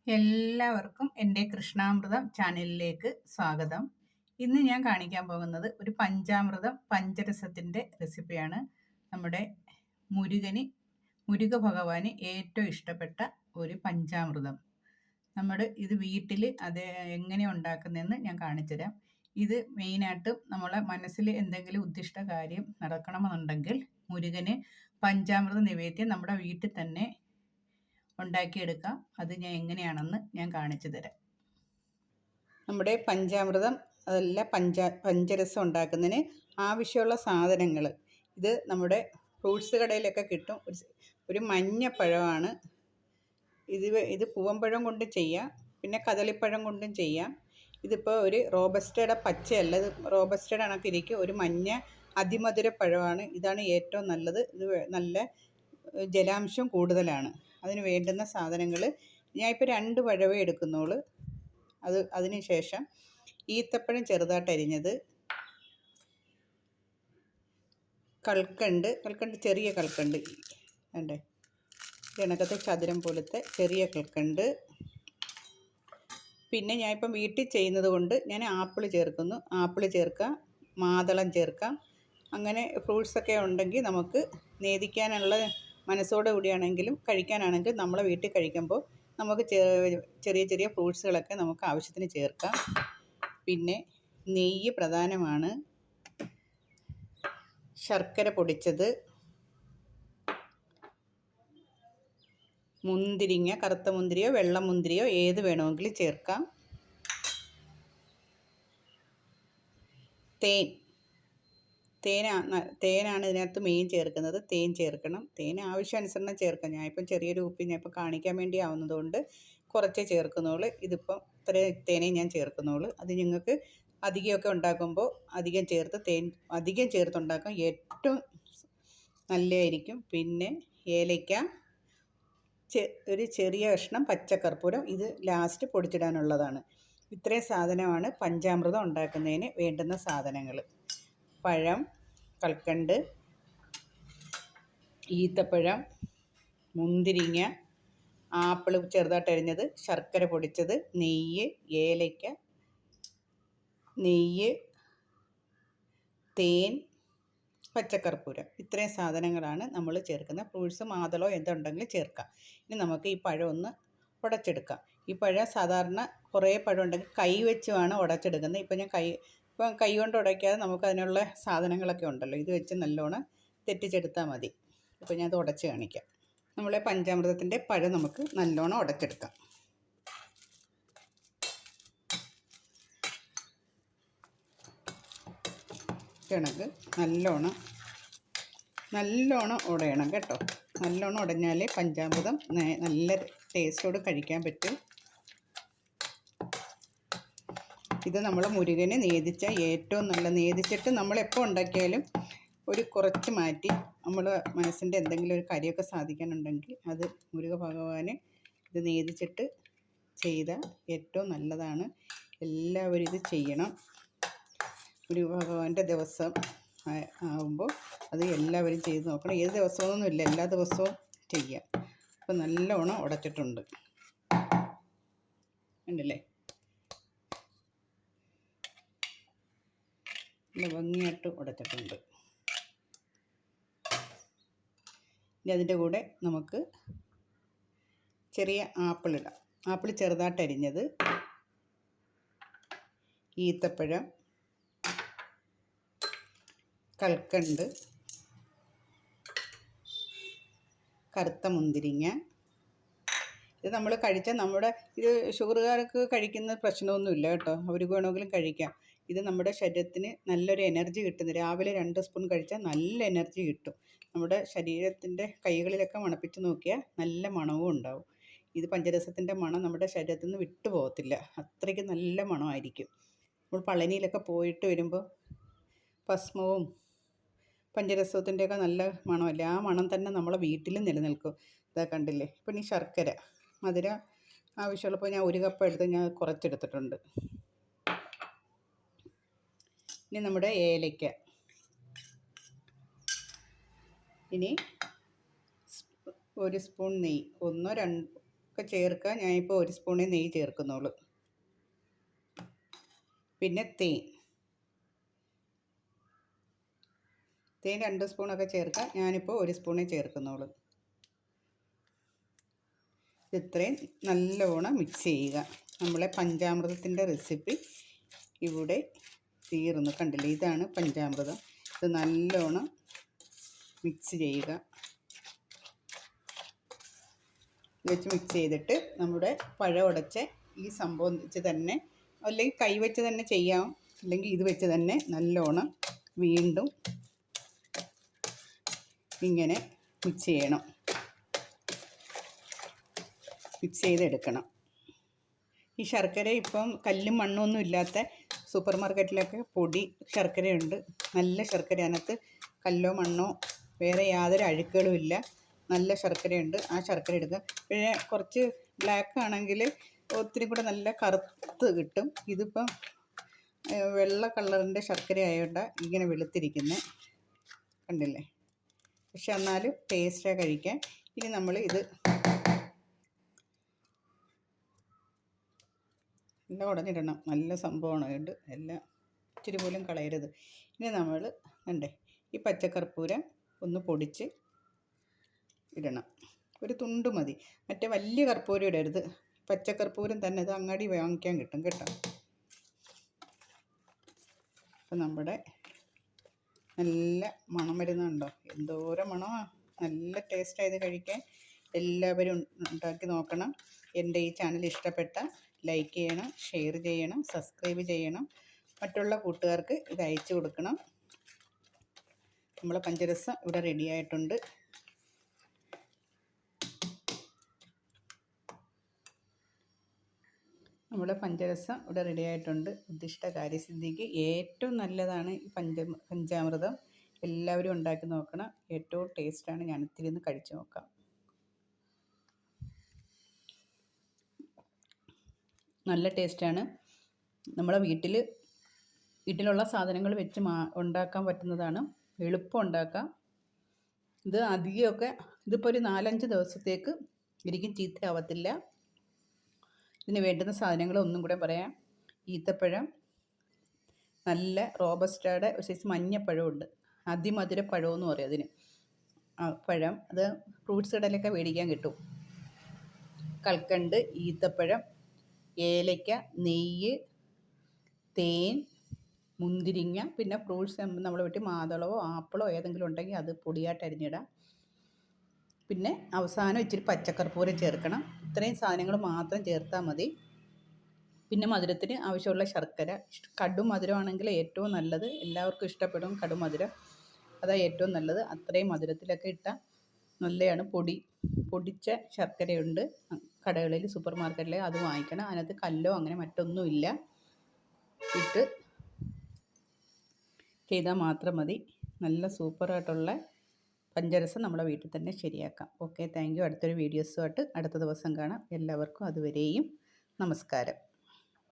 എല്ലാവർക്കും എൻ്റെ കൃഷ്ണാമൃതം ചാനലിലേക്ക് സ്വാഗതം. ഇന്ന് ഞാൻ കാണിക്കാൻ പോകുന്നത് ഒരു പഞ്ചാമൃതം പഞ്ചരസത്തിൻ്റെ റെസിപ്പിയാണ്. നമ്മുടെ മുരുക ഭഗവാന് ഏറ്റവും ഇഷ്ടപ്പെട്ട ഒരു പഞ്ചാമൃതം. ഇത് വീട്ടിൽ അത് എങ്ങനെ ഉണ്ടാക്കുന്നതെന്ന് ഞാൻ കാണിച്ചുതരാം. ഇത് മെയിനായിട്ടും നമ്മളെ മനസ്സിൽ എന്തെങ്കിലും ഉദ്ദിഷ്ട കാര്യം നടക്കണമെന്നുണ്ടെങ്കിൽ മുരുകന് പഞ്ചാമൃത നിവേദ്യം നമ്മുടെ വീട്ടിൽ തന്നെ ഉണ്ടാക്കിയെടുക്കാം. അത് ഞാൻ എങ്ങനെയാണെന്ന് ഞാൻ കാണിച്ചു തരാം. നമ്മുടെ പഞ്ചാമൃതം അതല്ല പഞ്ചരസം ഉണ്ടാക്കുന്നതിന് ആവശ്യമുള്ള സാധനങ്ങൾ ഇത് നമ്മുടെ ഫ്രൂട്ട്സ് കടയിലൊക്കെ കിട്ടും. ഒരു മഞ്ഞപ്പഴമാണ് ഇത് പൂവമ്പഴം കൊണ്ട് ചെയ്യാം, പിന്നെ കദളിപ്പഴം കൊണ്ടും ചെയ്യാം. ഇതിപ്പോൾ ഒരു റോബസ്റ്റയുടെ പച്ചയല്ല, ഇത് റോബസ്റ്റയുടെ കണക്കിരിക്കും ഒരു മഞ്ഞ അതിമധുര പഴമാണ്. ഇതാണ് ഏറ്റവും നല്ലത്. ഇത് നല്ല ജലാംശം കൂടുതലാണ്. അതിന് വേണ്ടുന്ന സാധനങ്ങൾ ഞാനിപ്പോൾ 2 പഴവേ എടുക്കുന്നുള്ളൂ. അതിന് ശേഷം ഈത്തപ്പഴം ചെറുതായിട്ട് അരിഞ്ഞത്, കൽക്കണ്ട് ചെറിയ കൽക്കണ്ട് വേണ്ടേ, ഇണക്കത്തെ ചതുരം പോലത്തെ ചെറിയ കൽക്കണ്ട്. പിന്നെ ഞാനിപ്പം വീട്ടിൽ ചെയ്യുന്നത് കൊണ്ട് ഞാൻ ആപ്പിൾ ചേർക്കുന്നു. ആപ്പിൾ ചേർക്കാം, മാതളം ചേർക്കാം. അങ്ങനെ ഫ്രൂട്ട്സൊക്കെ ഉണ്ടെങ്കിൽ നമുക്ക് നേദിക്കാനുള്ള മനസ്സോടെ കൂടിയാണെങ്കിലും കഴിക്കാനാണെങ്കിൽ നമ്മളെ വീട്ടിൽ കഴിക്കുമ്പോൾ നമുക്ക് ചെറിയ ചെറിയ ഫ്രൂട്ട്സുകളൊക്കെ നമുക്ക് ആവശ്യത്തിന് ചേർക്കാം. പിന്നെ നെയ്യ് പ്രധാനമാണ്, ശർക്കര പൊടിച്ചത്, മുന്തിരിങ്ങ, കറുത്ത മുന്തിരിയോ വെള്ള മുന്തിരിയോ ഏത് വേണമെങ്കിലും ചേർക്കാം. തേനാണ് ഇതിനകത്ത് മെയിൻ ചേർക്കുന്നത്. തേൻ ചേർക്കണം. തേൻ ആവശ്യാനുസരണം ചേർക്കാം. ഞാനിപ്പം ചെറിയൊരു കുപ്പി ഞാനിപ്പോൾ കാണിക്കാൻ വേണ്ടി ആവുന്നതുകൊണ്ട് കുറച്ചേ ചേർക്കുന്നുള്ളൂ. ഇതിപ്പം ഇത്രയും തേനേ ഞാൻ ചേർക്കുന്നുള്ളൂ. അത് നിങ്ങൾക്ക് അധികമൊക്കെ ഉണ്ടാക്കുമ്പോൾ അധികം ചേർത്തുണ്ടാക്കാം, ഏറ്റവും നല്ലതായിരിക്കും. പിന്നെ ഏലയ്ക്ക, ഒരു ചെറിയ കഷ്ണം പച്ചക്കർപ്പൂരം, ഇത് ലാസ്റ്റ് പൊടിച്ചിടാനുള്ളതാണ്. ഇത്രയും സാധനമാണ് പഞ്ചാമൃതം ഉണ്ടാക്കുന്നതിന് വേണ്ടുന്ന സാധനങ്ങൾ. പഴം, കൽക്കണ്ട്, ഈത്തപ്പഴം, മുന്തിരിങ്ങ, ആപ്പിൾ ചെറുതായിട്ട് അരിഞ്ഞത്, ശർക്കര പൊടിച്ചത്, നെയ്യ്, ഏലയ്ക്ക, തേൻ, പച്ചക്കർപ്പൂരം. ഇത്രയും സാധനങ്ങളാണ് നമ്മൾ ചേർക്കുന്നത്. ഫ്രൂട്ട്സ് മാതളോ എന്തുണ്ടെങ്കിലും ചേർക്കാം. ഇനി നമുക്ക് ഈ പഴം ഒന്ന് ഉടച്ചെടുക്കാം. ഈ പഴം സാധാരണ കുറേ പഴം ഉണ്ടെങ്കിൽ കൈ വെച്ചുമാണ് ഉടച്ചെടുക്കുന്നത്. ഇപ്പം കൈ കൊണ്ട് ഉടയ്ക്കാതെ നമുക്ക് അതിനുള്ള സാധനങ്ങളൊക്കെ ഉണ്ടല്ലോ, ഇത് വെച്ച് നല്ലോണം തെറ്റിച്ചെടുത്താൽ മതി. ഇപ്പോൾ ഞാൻ അത് ഉടച്ച് കാണിക്കാം. നമ്മളെ പഞ്ചാമൃതത്തിൻ്റെ പഴം നമുക്ക് നല്ലോണം ഉടച്ചെടുക്കാം. കണക്ക് നല്ലോണം ഉടയണം കേട്ടോ. നല്ലോണം ഉടഞ്ഞാലേ പഞ്ചാമൃതം നല്ല ടേസ്റ്റോട് കഴിക്കാൻ പറ്റും. ഇത് നമ്മൾ മുരുകന് നേദിച്ച ഏറ്റവും നല്ല, നേദിച്ചിട്ട് നമ്മളെപ്പോൾ ഉണ്ടാക്കിയാലും ഒരു കുറച്ച് മാറ്റി നമ്മൾ മനസ്സിൻ്റെ എന്തെങ്കിലും ഒരു കാര്യമൊക്കെ സാധിക്കാനുണ്ടെങ്കിൽ അത് മുരുക ഭഗവാന് ഇത് നേദിച്ചിട്ട് ചെയ്താൽ ഏറ്റവും നല്ലതാണ്. എല്ലാവരും ഇത് ചെയ്യണം. മുരുക ഭഗവാന്റെ ദിവസം ആകുമ്പോൾ അത് എല്ലാവരും ചെയ്ത് നോക്കണം. ഏത് ദിവസമൊന്നുമില്ല, എല്ലാ ദിവസവും ചെയ്യാം. അപ്പം നല്ലോണം ഉടച്ചിട്ടുണ്ട് ഉണ്ടല്ലേ, നല്ല ഭംഗിയായിട്ട് ഉടച്ചിട്ടുണ്ട്. ഇനി അതിൻ്റെ കൂടെ നമുക്ക് ചെറിയ ആപ്പിൾ ഇടാം. ആപ്പിൾ ചെറുതായിട്ട് അരിഞ്ഞത്, ഈത്തപ്പഴം, കൽക്കണ്ട്, കറുത്ത മുന്തിരിങ്ങ. ഇത് നമ്മൾ കഴിച്ചാൽ ഇത് ഷുഗറുകാർക്ക് കഴിക്കുന്ന പ്രശ്നമൊന്നുമില്ല കേട്ടോ, അവർക്ക് വേണമെങ്കിലും കഴിക്കാം. ഇത് നമ്മുടെ ശരീരത്തിന് നല്ലൊരു എനർജി കിട്ടുന്നു. രാവിലെ 2 സ്പൂൺ കഴിച്ചാൽ നല്ല എനർജി കിട്ടും. നമ്മുടെ ശരീരത്തിൻ്റെ കൈകളിലൊക്കെ മണപ്പിച്ച് നോക്കിയാൽ നല്ല മണവും ഉണ്ടാവും. ഇത് പഞ്ചരസത്തിൻ്റെ മണം നമ്മുടെ ശരീരത്തിൽ നിന്ന് വിട്ടു പോകത്തില്ല, അത്രയ്ക്ക് നല്ല മണമായിരിക്കും. നമ്മൾ പളനിയിലൊക്കെ പോയിട്ട് വരുമ്പോൾ ഭസ്മവും പഞ്ചരസത്തിൻ്റെയൊക്കെ നല്ല മണമല്ലേ, ആ മണം തന്നെ നമ്മളെ വീട്ടിലും നിലനിൽക്കും. ഇതാ കണ്ടില്ലേ. ഇപ്പം ഈ ശർക്കര മധുരം ആവശ്യമുള്ളപ്പോൾ ഞാൻ 1 കപ്പ് എടുത്ത് ഞാൻ കുറച്ചെടുത്തിട്ടുണ്ട്. ഇനി നമ്മുടെ ഏലയ്ക്ക, ഇനി 1 സ്പൂൺ നെയ്യ്, 1 2 ഒക്കെ ചേർക്കുക. ഞാനിപ്പോൾ 1 സ്പൂണേ നെയ്യ് ചേർക്കുന്നുള്ളൂ. പിന്നെ തേൻ 2 സ്പൂണൊക്കെ ചേർക്കുക. ഞാനിപ്പോൾ 1 സ്പൂണേ ചേർക്കുന്നുള്ളൂ. ഇത്രയും നല്ലോണം മിക്സ് ചെയ്യുക. നമ്മളെ പഞ്ചാമൃതത്തിൻ്റെ റെസിപ്പി ഇവിടെ തീർന്നു. കണ്ടില്ലേ, ഇതാണ് പഞ്ചാമൃതം. ഇത് നല്ലോണം മിക്സ് ചെയ്യുക. വെച്ച് മിക്സ് ചെയ്തിട്ട് നമ്മുടെ പഴം ഉടച്ച ഈ സംഭവം വെച്ച് തന്നെ, അല്ലെങ്കിൽ കൈ വെച്ച് തന്നെ ചെയ്യാം, അല്ലെങ്കിൽ ഇത് വെച്ച് തന്നെ നല്ലോണം വീണ്ടും ഇങ്ങനെ മിക്സ് ചെയ്യണം. മിക്സ് ചെയ്തെടുക്കണം. ഈ ശർക്കര ഇപ്പം കല്ലും മണ്ണൊന്നും ഇല്ലാത്ത സൂപ്പർ മാർക്കറ്റിലൊക്കെ പൊടി ശർക്കരയുണ്ട്. നല്ല ശർക്കര, അതിനകത്ത് കല്ലോ മണ്ണോ വേറെ യാതൊരു അഴുക്കുകളും ഇല്ല. നല്ല ശർക്കരയുണ്ട്. ആ ശർക്കര എടുക്കുക. പിന്നെ കുറച്ച് ബ്ലാക്ക് ആണെങ്കിൽ ഒത്തിരി കൂടെ നല്ല കറുത്ത് കിട്ടും. ഇതിപ്പം വെള്ള കളറിൻ്റെ ശർക്കര ആയതുകൊണ്ട് ഇങ്ങനെ വെളുത്തിരിക്കുന്നത് കണ്ടില്ലേ. പക്ഷെ എന്നാലും ടേസ്റ്റാണ് കഴിക്കാൻ. ഇനി നമ്മൾ ഇത് എല്ലാം ഉടഞ്ഞിടണം. നല്ല സംഭവമാണ്. അതുകൊണ്ട് എല്ലാം ഇച്ചിരി പോലും കളയരുത്. ഇനി നമ്മൾ കണ്ടേ ഈ പച്ചക്കർപ്പൂരം ഒന്ന് പൊടിച്ച് ഇടണം. ഒരു തുണ്ട് മതി. മറ്റേ വലിയ കർപ്പൂരം ഇടരുത്. പച്ചക്കർപ്പൂരം തന്നെ, ഇത് അങ്ങാടി വാങ്ങിക്കാൻ കിട്ടും കേട്ടോ. അപ്പം നമ്മുടെ നല്ല മണം വരുന്നുണ്ടോ? എന്തോരം മണമാണ്. നല്ല ടേസ്റ്റായത് കഴിക്കാൻ. എല്ലാവരും ഉണ്ടാക്കി നോക്കണം. എൻ്റെ ഈ ചാനൽ ഇഷ്ടപ്പെട്ട ലൈക്ക് ചെയ്യണം, ഷെയർ ചെയ്യണം, സബ്സ്ക്രൈബ് ചെയ്യണം. മറ്റുള്ള കൂട്ടുകാർക്ക് ഇത് അയച്ചു കൊടുക്കണം. നമ്മളെ പഞ്ചരസം ഇവിടെ റെഡി ആയിട്ടുണ്ട്. നമ്മുടെ പഞ്ചരസം ഇവിടെ റെഡി ആയിട്ടുണ്ട്. ഉദ്ദിഷ്ട കാര്യസിദ്ധിക്ക് ഏറ്റവും നല്ലതാണ് ഈ പഞ്ചാമൃതം. എല്ലാവരും ഉണ്ടാക്കി നോക്കണം. ഏറ്റവും ടേസ്റ്റാണ്. ഞാൻ ഇത്തിരി ഒന്ന് കഴിച്ചു നോക്കാം. നല്ല ടേസ്റ്റാണ്. നമ്മളെ വീട്ടിലുള്ള സാധനങ്ങൾ വെച്ച് ഉണ്ടാക്കാൻ പറ്റുന്നതാണ്. എളുപ്പം ഉണ്ടാക്കാം. ഇത് അധികമൊക്കെ ഇതിപ്പോൾ ഒരു 4-5 ദിവസത്തേക്ക് ഇരിക്കും, ചീത്തയാവത്തില്ല. ഇതിന് വേണ്ടുന്ന സാധനങ്ങൾ ഒന്നും കൂടെ പറയാം. ഈത്തപ്പഴം, നല്ല റോബസ്റ്റയുടെ ഒരു സൈസ് മഞ്ഞപ്പഴമുണ്ട്. അതിമധുര പഴമെന്ന് പറയും അതിന്. പഴം അത് ഫ്രൂട്ട്സ് കടയിലൊക്കെ മേടിക്കാൻ കിട്ടും. കൽക്കണ്ട്, ഈത്തപ്പഴം, ഏലയ്ക്ക, നെയ്യ്, തേൻ, മുന്തിരിങ്ങ, പിന്നെ ഫ്രൂട്ട്സ് നമ്മൾ വീട്ടിൽ മാതളവോ ആപ്പിളോ ഏതെങ്കിലും ഉണ്ടെങ്കിൽ അത് പൊടിയായിട്ട് അരിഞ്ഞിടാം. പിന്നെ അവസാനം ഇച്ചിരി പച്ചക്കർപ്പൂരം ചേർക്കണം. ഇത്രയും സാധനങ്ങൾ മാത്രം ചേർത്താൽ മതി. പിന്നെ മധുരത്തിന് ആവശ്യമുള്ള ശർക്കര, കടും മധുരമാണെങ്കിൽ ഏറ്റവും നല്ലത്. എല്ലാവർക്കും ഇഷ്ടപ്പെടും കടുമധുരം, അതാണ് ഏറ്റവും നല്ലത്. അത്രയും മധുരത്തിലൊക്കെ ഇട്ടാൽ നല്ലതാണ്. പൊടിച്ച ശർക്കരയുണ്ട് കടകളിൽ, സൂപ്പർ മാർക്കറ്റിൽ, അത് വാങ്ങിക്കണം. അതിനകത്ത് കല്ലോ അങ്ങനെ മറ്റൊന്നുമില്ല. ഇട്ട് ചെയ്താൽ മാത്രം മതി. നല്ല സൂപ്പറായിട്ടുള്ള പഞ്ചരസം നമ്മുടെ വീട്ടിൽ തന്നെ ശരിയാക്കാം. Okay, thank you. അടുത്തൊരു വീഡിയോസുമായിട്ട് അടുത്ത ദിവസം കാണാം. എല്ലാവർക്കും അതുവരെയും നമസ്കാരം.